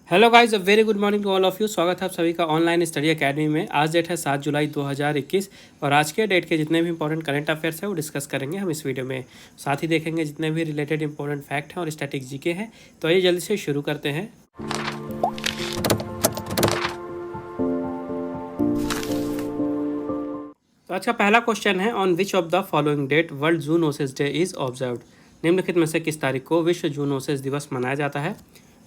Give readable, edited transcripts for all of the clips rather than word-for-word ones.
Hello guys, a very good morning to all of you. स्वागत है आप सभी का ऑनलाइन स्टडी एकेडमी में। आज डेट है 7 जुलाई 2021 और आज के डेट के जितने भी इंपॉर्टेंट करंट अफेयर्स हैं वो डिस्कस करेंगे हम इस वीडियो में। साथ ही देखेंगे जितने भी रिलेटेड इंपॉर्टेंट फैक्ट हैं और स्टैटिक जीके हैं। तो आइए जल्दी से शुरू करते हैं। तो आज का पहला क्वेश्चन है, on which of the following date world zoonosis day is observed. निम्नलिखित में से किस तारीख को विश्व जूनोसिस दिवस मनाया जाता है।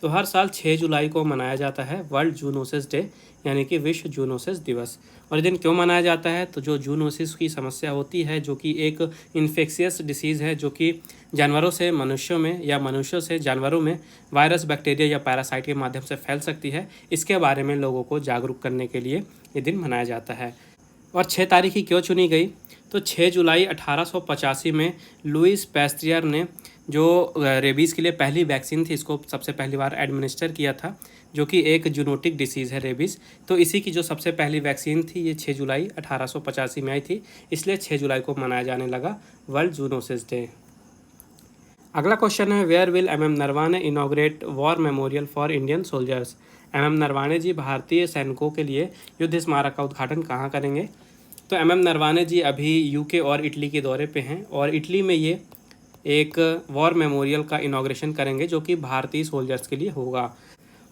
तो हर साल 6 जुलाई को मनाया जाता है वर्ल्ड जूनोसिस डे, यानी कि विश्व जूनोसिस दिवस। और ये दिन क्यों मनाया जाता है, तो जो जूनोसिस की समस्या होती है, जो कि एक इन्फेक्शियस डिसीज़ है, जो कि जानवरों से मनुष्यों में या मनुष्यों से जानवरों में वायरस, बैक्टीरिया या पैरासाइट के माध्यम से फैल सकती है, इसके बारे में लोगों को जागरूक करने के लिए ये दिन मनाया जाता है। और 6 तारीख ही क्यों चुनी गई, तो 6 जुलाई 1885 में लुइस पैस्तियर ने जो रेबीज़ के लिए पहली वैक्सीन थी, इसको सबसे पहली बार एडमिनिस्टर किया था, जो कि एक जूनोटिक डिसीज़ है रेबीज़। तो इसी की जो सबसे पहली वैक्सीन थी ये 6 जुलाई 1885 में आई थी, इसलिए 6 जुलाई को मनाया जाने लगा वर्ल्ड जूनोसिस डे। अगला क्वेश्चन है, where will M Naravane inaugurate war memorial for Indian soldiers. Naravane ji भारतीय सैनिकों के लिए युद्ध स्मारक का उद्घाटन कहाँ करेंगे। तो नरवाने जी अभी यूके और इटली के दौरे पे हैं और इटली में ये एक वॉर मेमोरियल का इनॉग्रेशन करेंगे, जो कि भारतीय सोल्जर्स के लिए होगा।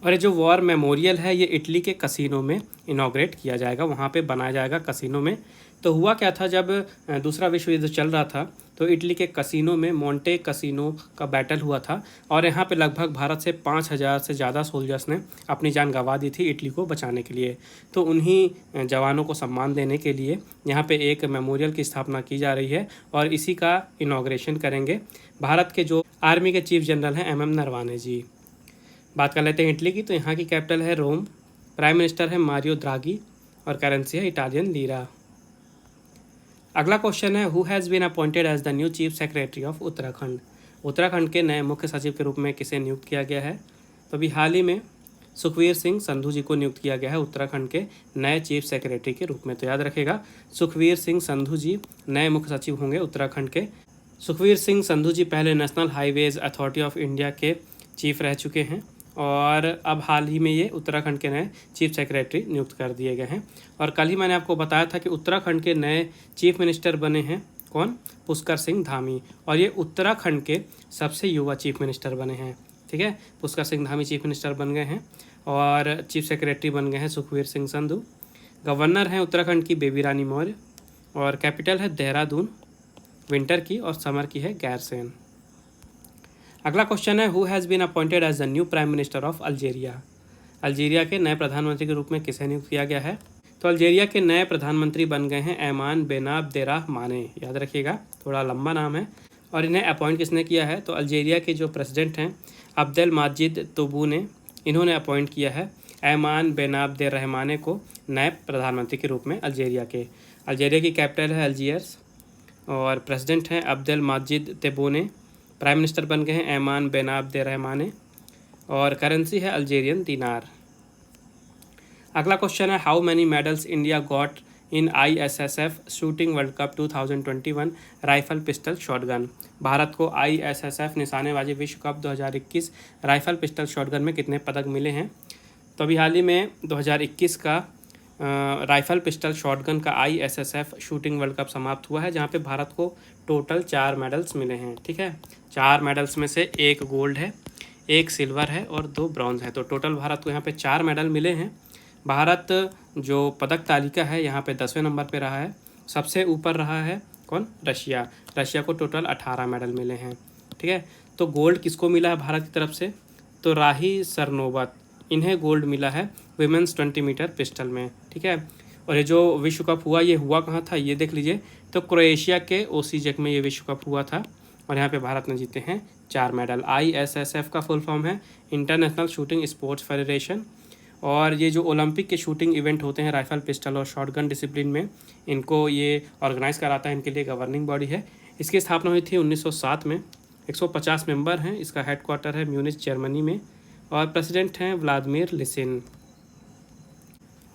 और ये जो वॉर मेमोरियल है ये इटली के कसिनो में इनॉग्रेट किया जाएगा, वहाँ पे बनाया जाएगा कसिनो में। तो हुआ क्या था, जब दूसरा विश्व युद्ध चल रहा था तो इटली के कसिनो में मोंटे कसिनो का बैटल हुआ था और यहाँ पे लगभग भारत से 5,000 से ज़्यादा सोल्जर्स ने अपनी जान गंवा दी थी इटली को बचाने के लिए। तो उन्हीं जवानों को सम्मान देने के लिए यहाँ पे एक मेमोरियल की स्थापना की जा रही है और इसी का इनॉग्रेशन करेंगे भारत के जो आर्मी के चीफ जनरल हैं नरवाने जी। बात कर लेते हैं इटली की, तो यहाँ की कैपिटल है रोम, प्राइम मिनिस्टर है मारियो द्रागी और करेंसी है इटालियन लीरा। अगला क्वेश्चन है, who has been appointed as the new chief secretary of Uttarakhand. Uttarakhand के नए मुख्य सचिव के रूप में किसे नियुक्त किया गया है। तो अभी हाल ही में सुखवीर सिंह संधू जी को नियुक्त किया गया है उत्तराखंड के नए चीफ सेक्रेटरी के रूप में। तो याद रखेगा, सुखवीर सिंह संधू जी नए मुख्य सचिव होंगे उत्तराखंड के। सुखवीर सिंह संधू जी पहले national highways authority of India के चीफ रह चुके हैं और अब हाल ही में ये उत्तराखंड के नए चीफ सेक्रेटरी नियुक्त कर दिए गए हैं। और कल ही मैंने आपको बताया था कि उत्तराखंड के नए चीफ मिनिस्टर बने हैं कौन, पुष्कर सिंह धामी, और ये उत्तराखंड के सबसे युवा चीफ मिनिस्टर बने हैं। ठीक है, पुष्कर सिंह धामी चीफ मिनिस्टर बन गए हैं और चीफ सेक्रेटरी बन गए हैं सुखवीर सिंह संधू। गवर्नर हैं उत्तराखंड की बेबी रानी मौर्य और कैपिटल है देहरादून, विंटर की और समर की है गैरसेन। अगला क्वेश्चन है, who has been appointed as the new prime minister of Algeria. Algeria के नए प्रधानमंत्री के रूप में किसे नियुक्त किया गया है। तो अल्जीरिया के नए प्रधानमंत्री बन गए हैं ऐमान बेनाबदेराहमाने। याद रखिएगा, थोड़ा लंबा नाम है। और इन्हें अपॉइंट किसने किया है, तो अल्जीरिया के जो प्रेसिडेंट हैं अब्देल माजिद तब्बूने, इन्होंने अपॉइंट किया है ऐमान बेनाबदेराहमाने को नए प्रधानमंत्री के रूप में अल्जीरिया के। अल्जीरिया की कैपिटल है अल्जीयर्स और प्रेसिडेंट हैं अब्देल माजिद तब्बूने। प्राइम मिनिस्टर बन गए हैं ऐमान बेनाबदेराहमाने और करेंसी है अल्जीरियन दिनार। अगला क्वेश्चन है, how many medals India got in ISSF shooting world cup 2021 rifle pistol shotgun. Bharat को ISSF निशानेबाजी विश्व कप 2021 राइफल पिस्टल शॉटगन में कितने पदक मिले हैं। तो अभी हाल ही में 2021 का राइफल पिस्टल शॉटगन का ISSF शूटिंग वर्ल्ड कप समाप्त हुआ है, जहाँ पे भारत को टोटल 4 मेडल्स मिले हैं। ठीक है, 4 मेडल्स में से 1 गोल्ड है, 1 सिल्वर है और 2 ब्रॉन्ज है। तो टोटल भारत को यहाँ पे 4 मेडल मिले हैं। भारत जो पदक तालिका है यहाँ पे 10वें नंबर पे रहा है। सबसे ऊपर रहा है कौन, रशिया। रशिया को टोटल 18 मेडल मिले हैं। ठीक है, तो गोल्ड किसको मिला है भारत की तरफ से, तो राही सरनोबत, इन्हें गोल्ड मिला है विमेंस 20 मीटर पिस्टल में। ठीक है, और ये जो विश्व कप हुआ ये हुआ कहाँ था, ये देख लीजिए, तो क्रोएशिया के ओसीजेक में ये विश्व कप हुआ था और यहाँ पे भारत ने जीते हैं 4 मेडल। ISSF का फुल फॉर्म है इंटरनेशनल शूटिंग स्पोर्ट्स फेडरेशन। और ये जो ओलंपिक के शूटिंग इवेंट होते हैं राइफल पिस्टल और शॉटगन डिसिप्लिन में, इनको ये ऑर्गेनाइज कराता है, इनके लिए गवर्निंग बॉडी है। इसकी स्थापना हुई थी 1907 में। 150 मेंबर हैं, इसका हेडक्वार्टर है म्यूनिच जर्मनी में और प्रेसिडेंट हैं व्लादिमीर लिसिन।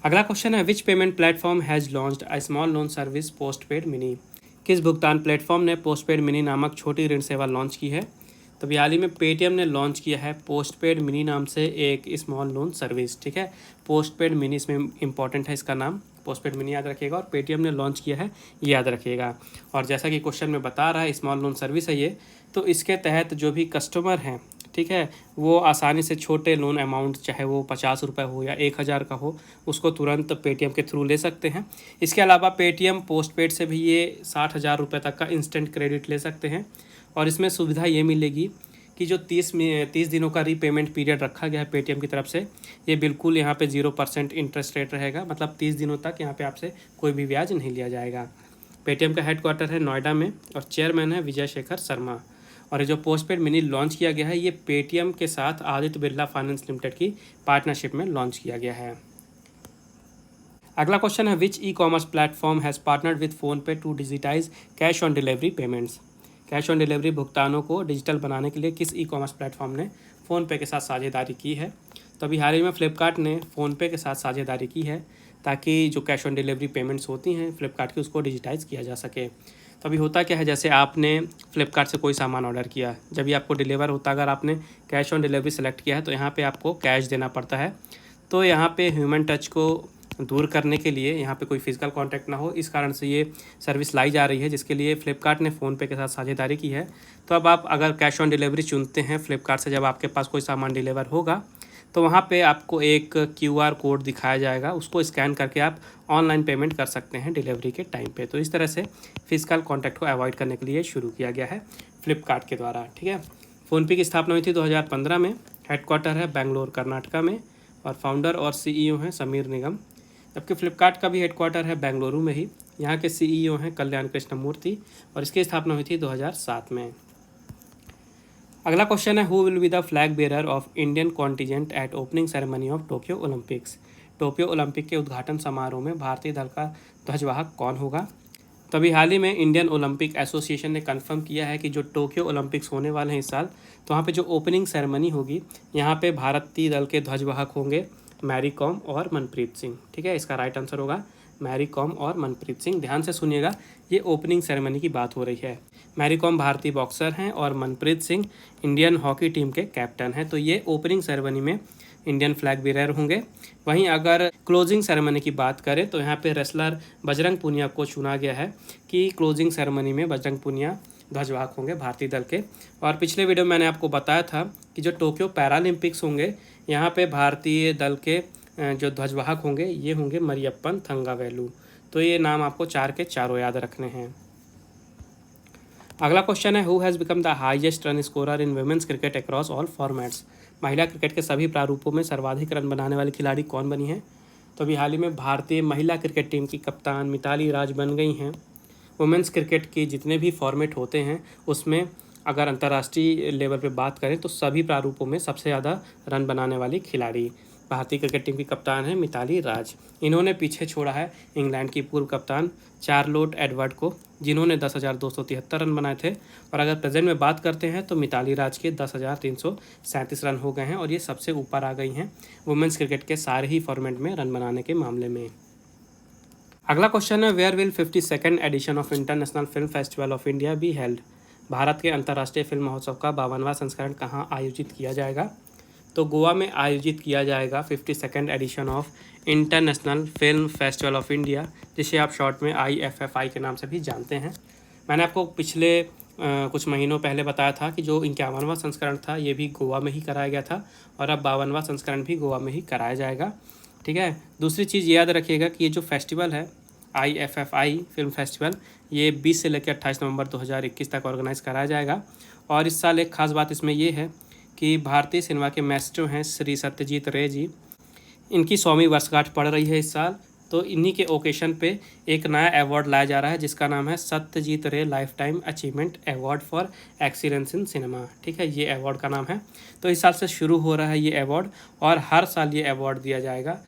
अगला क्वेश्चन है, विच payment platform has launched a small loan service post paid mini. किस भुगतान प्लेटफॉर्म ने पोस्ट पेड मिनी नामक छोटी ऋण सेवा लॉन्च की है। तो अभी हाल ही में पेटीएम ने लॉन्च किया है पोस्ट पेड मिनी नाम से एक स्मॉल लोन सर्विस। ठीक है, पोस्ट पेड मिनी इसमें इंपॉर्टेंट है, इसका नाम पोस्ट पेड मिनी याद रखिएगा, और पेटीएम ने लॉन्च किया है ये याद रखिएगा। और जैसा कि क्वेश्चन में बता रहा है स्मॉल लोन सर्विस है ये, तो इसके तहत जो भी कस्टमर हैं, ठीक है, वो आसानी से छोटे लोन अमाउंट, चाहे वो 50 रुपये हो या 1000 का हो, उसको तुरंत पेटीएम के थ्रू ले सकते हैं। इसके अलावा पेटीएम पोस्ट पेड से भी ये 60,000 रुपये तक का इंस्टेंट क्रेडिट ले सकते हैं। और इसमें सुविधा ये मिलेगी कि जो 30 दिनों का रीपेमेंट पीरियड रखा गया है पेटीएम की तरफ से, ये बिल्कुल यहाँ पे 0% इंटरेस्ट रेट रहेगा, मतलब 30 दिनों तक यहाँ पे आपसे कोई भी ब्याज नहीं लिया जाएगा। पेटीएम का हेडक्वार्टर है नोएडा में और चेयरमैन है विजय शेखर शर्मा। और ये जो पोस्ट पेड मिनी लॉन्च किया गया है ये पेटीएम के साथ आदित्य बिरला फाइनेंस लिमिटेड की पार्टनरशिप में लॉन्च किया गया है। अगला क्वेश्चन है which e commerce platform has partnered with PhonePe to digitise cash on delivery payments. Cash on delivery भुगतानों को डिजिटल बनाने के लिए किस ई कॉमर्स प्लेटफॉर्म ने फ़ोनपे के साथ साझेदारी की है। तो अभी हाल ही में फ्लिपकार्ट ने फ़ोनपे के साथ साझेदारी की है ताकि जो कैश ऑन डिलीवरी पेमेंट्स होती हैं फ्लिपकार्ट की, उसको डिजिटाइज़ किया जा सके। तो अभी होता क्या है, जैसे आपने फ्लिपकार्ट से कोई सामान ऑर्डर किया, जब भी आपको डिलीवर होता, अगर आपने कैश ऑन डिलीवरी सेलेक्ट किया है तो यहाँ पे आपको कैश देना पड़ता है। तो यहाँ पे ह्यूमन टच को दूर करने के लिए यहाँ पे कोई फिजिकल कांटेक्ट ना हो, इस कारण से ये सर्विस लाई जा रही है, जिसके लिए फ्लिपकार्ट ने फ़ोनपे के साथ साझेदारी की है। तो अब आप अगर कैश ऑन डिलीवरी चुनते हैं फ्लिपकार्ट से, जब आपके पास कोई सामान डिलीवर होगा तो वहाँ पे आपको एक QR कोड दिखाया जाएगा, उसको स्कैन करके आप ऑनलाइन पेमेंट कर सकते हैं डिलीवरी के टाइम पे। तो इस तरह से फिजिकल कांटेक्ट को अवॉइड करने के लिए शुरू किया गया है फ्लिपकार्ट के द्वारा। ठीक है, फ़ोनपे की स्थापना हुई थी 2015 में, हेडक्वार्टर है बेंगलोर कर्नाटका में, और फाउंडर और CEO हैं समीर निगम। जबकि फ्लिपकार्ट का भी हेडक्वार्टर है बेंगलुरु में ही, यहाँ के CEO हैं कल्याण कृष्ण मूर्ति, और इसकी स्थापना हुई थी 2007 में। अगला क्वेश्चन है who will be the flag bearer of Indian contingent eight opening ceremony of Tokyo Olympics. Tokyo Olympic के उद्घाटन समारोह में भारतीय दल का ध्वजवाहक कौन होगा। तो अभी हाल ही में इंडियन ओलंपिक एसोसिएशन ने कंफर्म किया है कि जो टोक्यो ओलंपिक्स होने वाले हैं इस साल, तो वहाँ पे जो ओपनिंग सेरेमनी होगी, यहाँ पे भारतीय दल के ध्वजवाहक होंगे मैरी कॉम और मनप्रीत सिंह। ठीक है, इसका राइट आंसर होगा मैरी कॉम और मनप्रीत सिंह। ध्यान से सुनिएगा, ये ओपनिंग सेरेमनी की बात हो रही है। मैरी कॉम भारतीय बॉक्सर हैं और Manpreet Singh Indian hockey team के कैप्टन हैं। तो ये ओपनिंग सेरेमनी में इंडियन फ्लैग बेरर होंगे। वहीं अगर क्लोजिंग सेरेमनी की बात करें तो यहाँ पे रेसलर बजरंग पुनिया को चुना गया है कि क्लोजिंग सेरेमनी में बजरंग पुनिया ध्वजवाहक होंगे भारतीय दल के। और पिछले वीडियो में मैंने आपको बताया था कि जो टोक्यो पैरालंपिक्स होंगे, यहाँ पे भारतीय दल के जो ध्वजवाहक होंगे ये होंगे मरियप्पन थंगावेलु। तो ये नाम आपको 4 के चारों याद रखने हैं। अगला क्वेश्चन है who has become the highest run scorer in women's cricket across all formats. महिला क्रिकेट के सभी प्रारूपों में सर्वाधिक रन बनाने वाली खिलाड़ी कौन बनी है। तो अभी हाल ही में भारतीय महिला क्रिकेट टीम की कप्तान मिताली राज बन गई हैं। वुमेन्स क्रिकेट के जितने भी फॉर्मेट होते हैं उसमें अगर अंतर्राष्ट्रीय लेवल पे बात करें तो सभी प्रारूपों में सबसे ज़्यादा रन बनाने वाली खिलाड़ी भारतीय क्रिकेट टीम की कप्तान है मिताली राज। इन्होंने पीछे छोड़ा है इंग्लैंड की पूर्व कप्तान चार्लोट एडवर्ड को, जिन्होंने 10,273 रन बनाए थे। और अगर प्रेजेंट में बात करते हैं तो मिताली राज के 10,337 रन हो गए हैं और ये सबसे ऊपर आ गई हैं वुमेन्स क्रिकेट के सारे ही फॉर्मेट में रन बनाने के मामले में। अगला क्वेश्चन है where will 52nd edition of international film festival of India be held. भारत के अंतर्राष्ट्रीय फिल्म महोत्सव का 52वां संस्करण कहाँ आयोजित किया जाएगा। तो गोवा में आयोजित किया जाएगा 52nd edition of international film festival of India, जिसे आप शॉर्ट में IFFI के नाम से भी जानते हैं। मैंने आपको पिछले कुछ महीनों पहले बताया था कि जो 51वां संस्करण था ये भी गोवा में ही कराया गया था और अब 52वां संस्करण भी गोवा में ही कराया जाएगा। ठीक है, दूसरी चीज़ याद रखिएगा कि ये जो फेस्टिवल है IFFI फिल्म फेस्टिवल, ये 20 से लेकर 28 नवंबर 2021 तक ऑर्गेनाइज कराया जाएगा। और इस साल एक खास बात इसमें ये है कि भारतीय सिनेमा के मैस्ट्रो हैं श्री सत्यजीत रे जी, इनकी 100वीं वर्षगांठ पड़ रही है इस साल। तो इन्हीं के ओकेशन पे एक नया अवार्ड लाया जा रहा है जिसका नाम है सत्यजीत रे life time achievement award for excellence in cinema. ठीक है, ये अवार्ड का नाम है। तो इस साल से शुरू हो रहा है ये अवार्ड और हर साल ये अवार्ड दिया जाएगा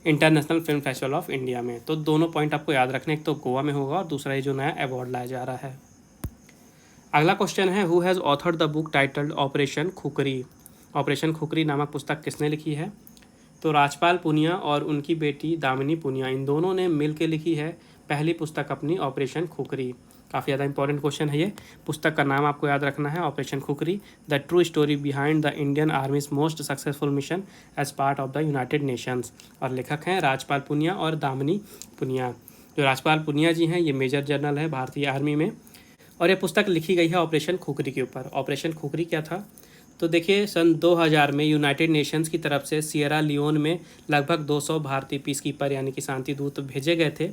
international film festival of India में। तो दोनों पॉइंट आपको याद रखने, एक तो गोवा में होगा और दूसरा ये जो नया अवार्ड लाया जा रहा है। अगला क्वेश्चन है who has authored the book titled operation khukri. Operation khukri नामक पुस्तक किसने लिखी है। तो राजपाल पुनिया और उनकी बेटी दामिनी पुनिया, इन दोनों ने मिल के लिखी है पहली पुस्तक अपनी ऑपरेशन खुकरी। काफ़ी ज़्यादा इंपॉर्टेंट क्वेश्चन है ये। पुस्तक का नाम आपको याद रखना है, operation Khukri, the true story behind the Indian army's most successful mission as part of the United Nations. और लेखक हैं राजपाल पुनिया और दामिनी पुनिया। जो राजपाल पुनिया जी हैं ये मेजर जनरल है भारतीय आर्मी में, और ये पुस्तक लिखी गई है ऑपरेशन खुखरी के ऊपर। ऑपरेशन खुखरी क्या था? तो देखिए, सन 2000 में यूनाइटेड नेशंस की तरफ से सियरा लियोन में लगभग 200 भारतीय पीस कीपर यानी कि शांति दूत भेजे गए थे,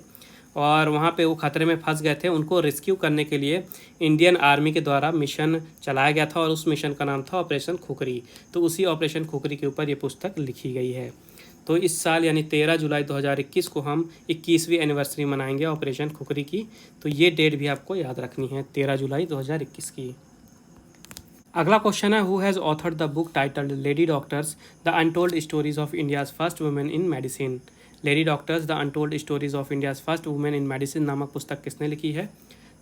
और वहाँ पे वो खतरे में फंस गए थे। उनको रेस्क्यू करने के लिए इंडियन आर्मी के द्वारा मिशन चलाया गया था, और उस मिशन का नाम था ऑपरेशन खुखरी। तो उसी ऑपरेशन खुखरी के ऊपर ये पुस्तक लिखी गई है। तो इस साल यानी 13 जुलाई 2021 को हम 21वीं एनिवर्सरी मनाएंगे ऑपरेशन खुखरी की। तो ये डेट भी आपको याद रखनी है, 13 जुलाई 2021 की। अगला क्वेश्चन है, who has authored the book titled lady doctors the untold stories of India's first women in medicine. Lady doctors the untold stories of India's first women in medicine नामक पुस्तक किसने लिखी है?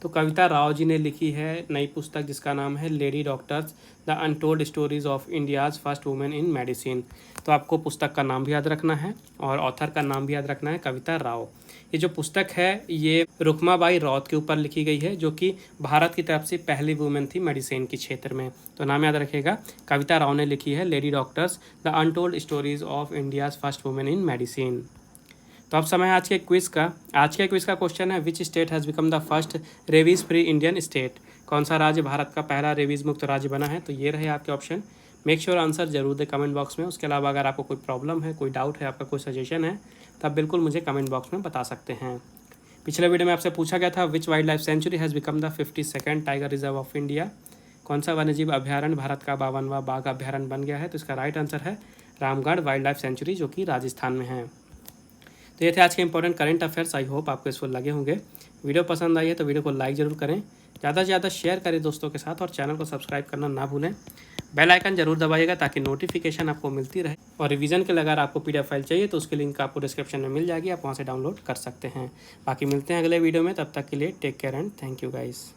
तो कविता राव जी ने लिखी है नई पुस्तक जिसका नाम है lady doctors the untold stories of India's first women in medicine. तो आपको पुस्तक का नाम भी याद रखना है और ऑथर का नाम भी याद रखना है, कविता राव। ये जो पुस्तक है ये रुक्माबाई रौत के ऊपर लिखी गई है, जो कि भारत की तरफ से पहली वुमेन थी मेडिसिन के क्षेत्र में। तो नाम याद रखिएगा, कविता राव ने लिखी है lady doctors the untold stories of India's first women in medicine. तो अब समय है आज के क्विज़ का। आज के क्विज़ का क्वेश्चन है, which state has become the first rabies free Indian state. कौन सा राज्य भारत का पहला रेबीज़ मुक्त राज्य बना है? तो ये रहे आपके ऑप्शन। मेक श्योर आंसर जरूर दे कमेंट बॉक्स में। उसके अलावा अगर आपको कोई प्रॉब्लम है, कोई डाउट है, आपका कोई सजेशन है, तो आप बिल्कुल मुझे कमेंट बॉक्स में बता सकते हैं। पिछले वीडियो में आपसे पूछा गया था, which wild life sanctuary has become the 52nd tiger reserve of India. कौन सा वन्यजीव अभ्यारण्य भारत का 52वां बाघ अभ्यारण्य बन गया है? तो इसका राइट आंसर है रामगढ़ वाइल्ड लाइफ सेंचुरी, जो कि राजस्थान में है। तो ये थे आज के important current affairs. I hope आपको इसको लगे होंगे। वीडियो पसंद आई है तो वीडियो को लाइक ज़रूर करें, ज़्यादा से ज़्यादा शेयर करें दोस्तों के साथ, और चैनल को सब्सक्राइब करना ना भूलें। बेल आइकन जरूर दबाइएगा ताकि नोटिफिकेशन आपको मिलती रहे। और रिवीजन के लिए अगर आपको PDF फाइल चाहिए तो उसकी लिंक आपको डिस्क्रिप्शन में मिल जाएगी, आप वहाँ से डाउनलोड कर सकते हैं। बाकी मिलते हैं अगले वीडियो में, तब तक के लिए take care and thank you guys.